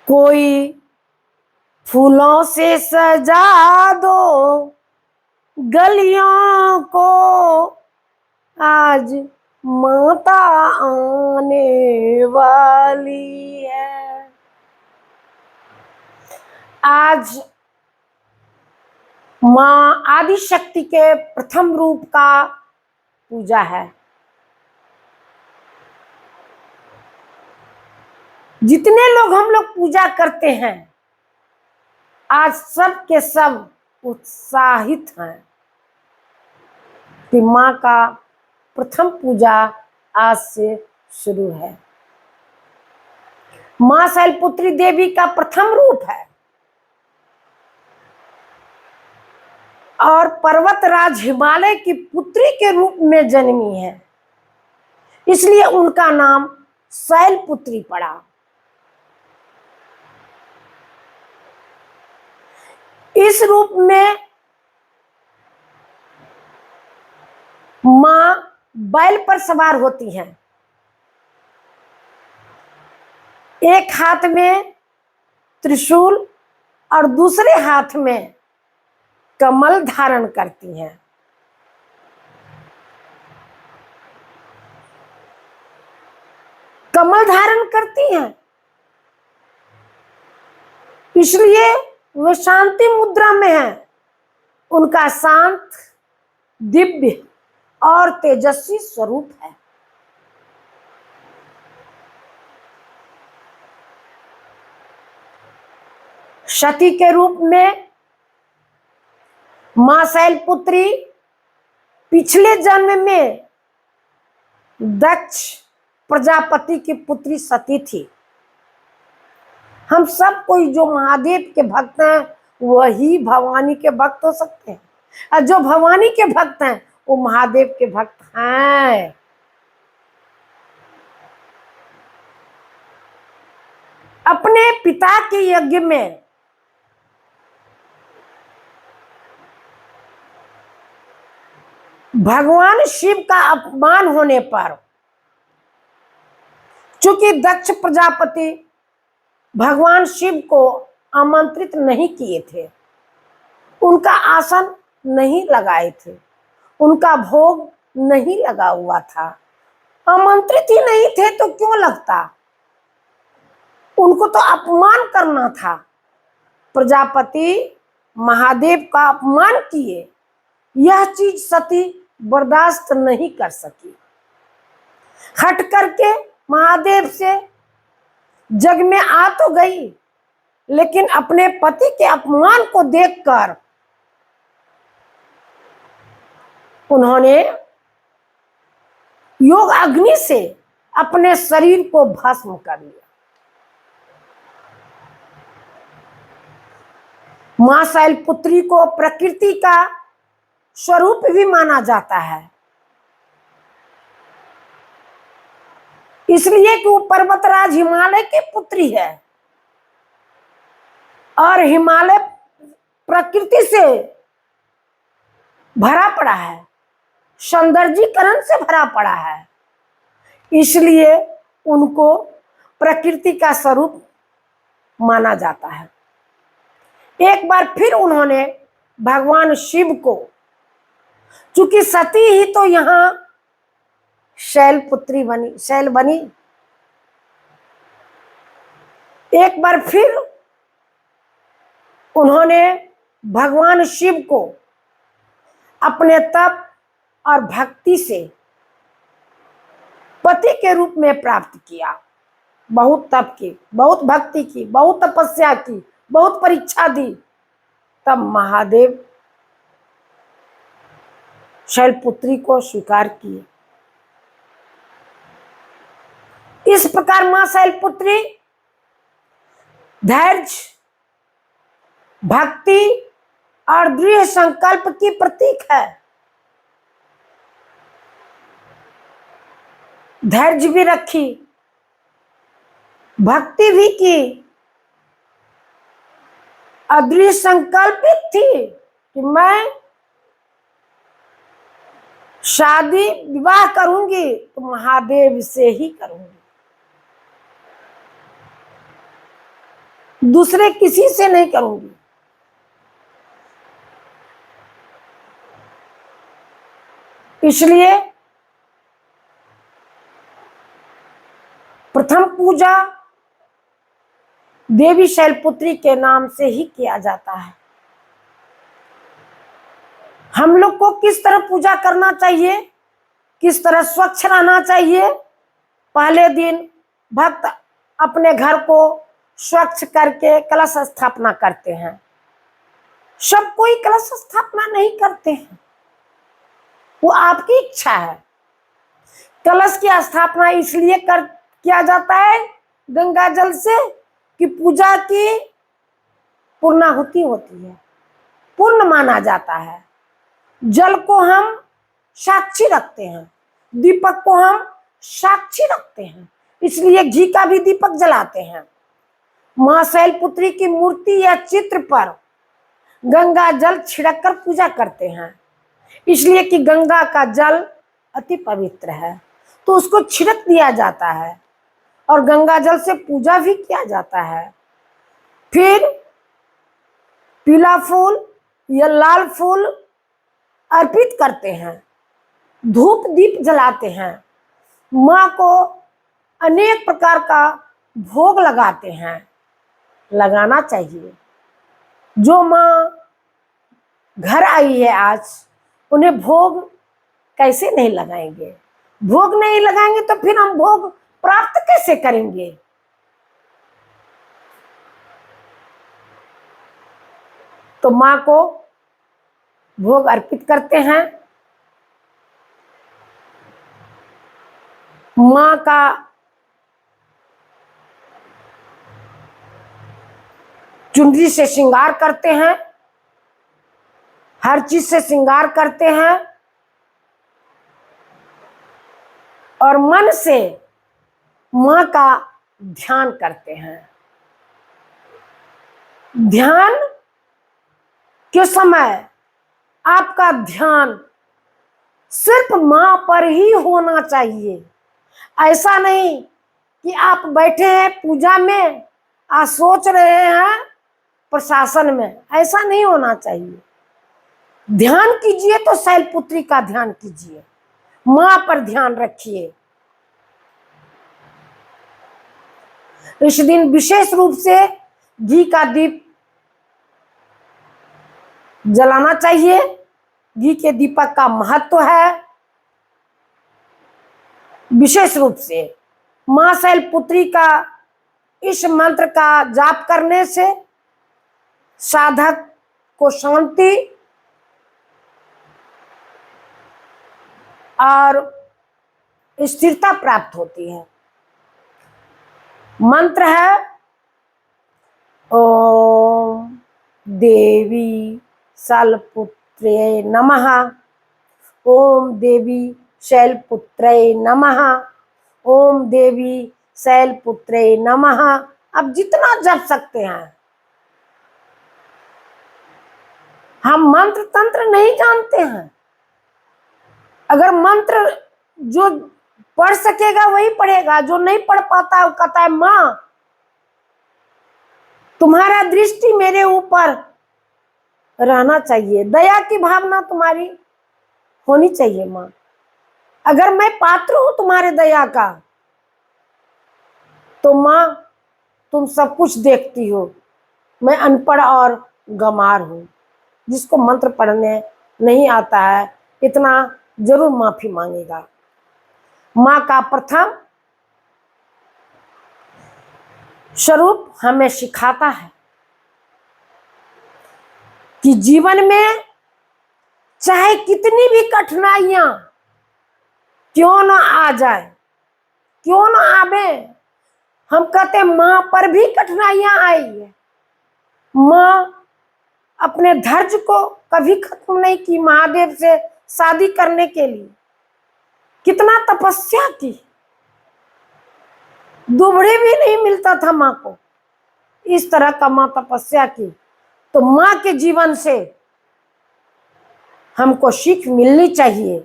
कोई फूलों से सजा दो गलियों को, आज माता आने वाली है। आज माँ आदि शक्ति के प्रथम रूप का पूजा है। जितने लोग हम लोग पूजा करते हैं, आज सब के सब उत्साहित हैं कि माँ का प्रथम पूजा आज से शुरू है। माँ शैलपुत्री देवी का प्रथम रूप है और पर्वतराज हिमालय की पुत्री के रूप में जन्मी है, इसलिए उनका नाम शैलपुत्री पड़ा। इस रूप में मां बैल पर सवार होती हैं, एक हाथ में त्रिशूल और दूसरे हाथ में कमल धारण करती हैं। कमल धारण करती हैं इसलिए वे शांति मुद्रा में हैं। उनका शांत, दिव्य और तेजस्वी स्वरूप है। सती के रूप में मां शैलपुत्री पिछले जन्म में दक्ष प्रजापति की पुत्री सती थी। हम सब कोई जो महादेव के भक्त हैं वही भवानी के भक्त हो सकते हैं, और जो भवानी के भक्त हैं वो महादेव के भक्त हैं। अपने पिता के यज्ञ में भगवान शिव का अपमान होने पर, चूंकि दक्ष प्रजापति भगवान शिव को आमंत्रित नहीं किए थे, उनका आसन नहीं लगाए थे, उनका भोग नहीं लगा हुआ था, आमंत्रित ही नहीं थे तो क्यों लगता। उनको तो अपमान करना था। प्रजापति महादेव का अपमान किए, यह चीज सती बर्दाश्त नहीं कर सकी। हट करके महादेव से जग में आ तो गई, लेकिन अपने पति के अपमान को देखकर उन्होंने योग अग्नि से अपने शरीर को भस्म कर लिया। मां शैलपुत्री को प्रकृति का स्वरूप भी माना जाता है, इसलिए कि वो पर्वतराज हिमालय की पुत्री है और हिमालय प्रकृति से भरा पड़ा है, सौंदर्यीकरण से भरा पड़ा है, इसलिए उनको प्रकृति का स्वरूप माना जाता है। एक बार फिर उन्होंने भगवान शिव को, चूंकि सती ही तो यहां शैलपुत्री बनी, शैल बनी, एक बार फिर उन्होंने भगवान शिव को अपने तप और भक्ति से पति के रूप में प्राप्त किया। बहुत तप की, बहुत भक्ति की, बहुत तपस्या की, बहुत परीक्षा दी, तब महादेव शैलपुत्री को स्वीकार किए। इस प्रकार मां शैलपुत्री धैर्य, भक्ति और दृढ़ संकल्प की प्रतीक है। धैर्य भी रखी, भक्ति भी की, दृढ़ संकल्पित थी कि मैं शादी विवाह करूंगी तो महादेव से ही करूंगी। दूसरे किसी से नहीं करूंगी। इसलिए प्रथम पूजा देवी शैलपुत्री के नाम से ही किया जाता है। हम लोग को किस तरह पूजा करना चाहिए, किस तरह स्वच्छ रहना चाहिए। पहले दिन भक्त अपने घर को स्वच्छ करके कलश स्थापना करते हैं। सब कोई कलश स्थापना नहीं करते हैं, वो आपकी इच्छा है। कलश की स्थापना इसलिए किया जाता है गंगा जल से कि पूजा की पूर्णाहुति होती है, पूर्ण माना जाता है। जल को हम साक्षी रखते हैं, दीपक को हम साक्षी रखते हैं, इसलिए घी का भी दीपक जलाते हैं। मां शैलपुत्री की मूर्ति या चित्र पर गंगा जल छिड़क कर पूजा करते हैं, इसलिए कि गंगा का जल अति पवित्र है, तो उसको छिड़क दिया जाता है और गंगा जल से पूजा भी किया जाता है। फिर पीला फूल या लाल फूल अर्पित करते हैं, धूप दीप जलाते हैं, माँ को अनेक प्रकार का भोग लगाते हैं। लगाना चाहिए। जो माँ घर आई है आज, उन्हें भोग कैसे नहीं लगाएंगे? भोग नहीं लगाएंगे तो फिर हम भोग प्राप्त कैसे करेंगे? तो माँ को भोग अर्पित करते हैं। माँ का चुनरी से श्रृंगार करते हैं, हर चीज से श्रृंगार करते हैं और मन से माँ का ध्यान करते हैं। ध्यान के समय आपका ध्यान सिर्फ माँ पर ही होना चाहिए। ऐसा नहीं कि आप बैठे हैं पूजा में, आप सोच रहे हैं प्रशासन में, ऐसा नहीं होना चाहिए। ध्यान कीजिए तो शैलपुत्री का ध्यान कीजिए, माँ पर ध्यान रखिए। इस दिन विशेष रूप से घी का दीप जलाना चाहिए। घी के दीपक का महत्व है। विशेष रूप से मां शैलपुत्री का इस मंत्र का जाप करने से साधक को शांति और स्थिरता प्राप्त होती है। मंत्र है ओम देवी शैलपुत्रे नमः, ओम देवी शैलपुत्रे नमः, ओम देवी शैलपुत्रे नमः। अब जितना जप सकते हैं। हम मंत्र तंत्र नहीं जानते हैं। अगर मंत्र जो पढ़ सकेगा वही पढ़ेगा, जो नहीं पढ़ पाता वो कहता है माँ तुम्हारा दृष्टि मेरे ऊपर रहना चाहिए, दया की भावना तुम्हारी होनी चाहिए माँ। अगर मैं पात्र हूं तुम्हारे दया का तो माँ तुम सब कुछ देखती हो, मैं अनपढ़ और गंवार हूं। जिसको मंत्र पढ़ने नहीं आता है इतना जरूर माफी मांगेगा। माँ का प्रथम स्वरूप हमें सिखाता है कि जीवन में चाहे कितनी भी कठिनाइयां क्यों ना आ जाए, क्यों ना आवे, हम कहते माँ पर भी कठिनाइयां आई है। माँ अपने धैर्य को कभी खत्म नहीं की। महादेव से शादी करने के लिए कितना तपस्या की, दुबड़े भी नहीं मिलता था माँ को, इस तरह का माँ तपस्या की। तो माँ के जीवन से हमको सीख मिलनी चाहिए,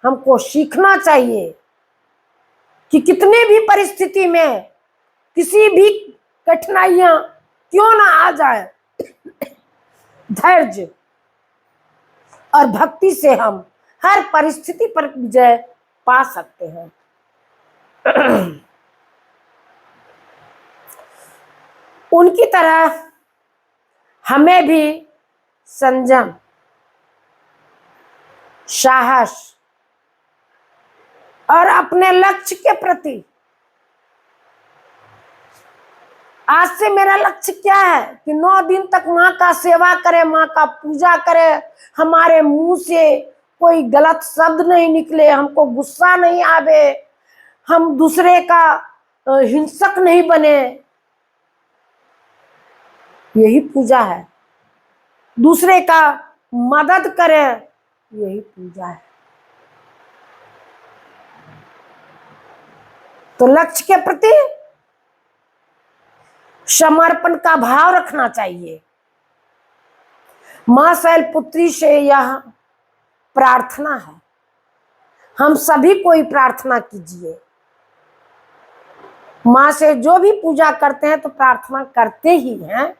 हमको सीखना चाहिए कि कितने भी परिस्थिति में किसी भी कठिनाइयां क्यों ना आ जाए। धैर्य और भक्ति से हम हर परिस्थिति पर विजय पा सकते हैं। उनकी तरह हमें भी संयम, साहस और अपने लक्ष्य के प्रति, आज से मेरा लक्ष्य क्या है कि 9 दिन तक माँ का सेवा करे, माँ का पूजा करे, हमारे मुंह से कोई गलत शब्द नहीं निकले, हमको गुस्सा नहीं आवे, हम दूसरे का हिंसक नहीं बने। यही पूजा है। दूसरे का मदद करे, यही पूजा है। तो लक्ष्य के प्रति समर्पण का भाव रखना चाहिए। मां शैलपुत्री से यह प्रार्थना है। हम सभी कोई प्रार्थना कीजिए। मां से जो भी पूजा करते हैं तो प्रार्थना करते ही हैं,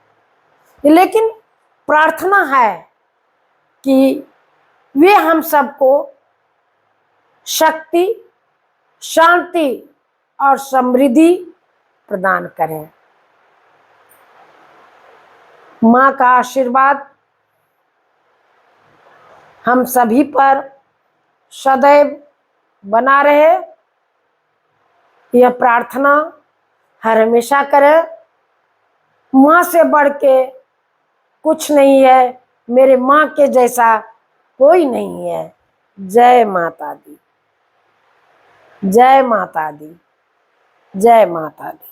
लेकिन प्रार्थना है कि वे हम सबको शक्ति, शांति और समृद्धि प्रदान करें। मां का आशीर्वाद हम सभी पर सदैव बना रहे, यह प्रार्थना हर हमेशा करें। मां से बढ़ के कुछ नहीं है, मेरे मां के जैसा कोई नहीं है। जय माता दी, जय माता दी, जय माता दी।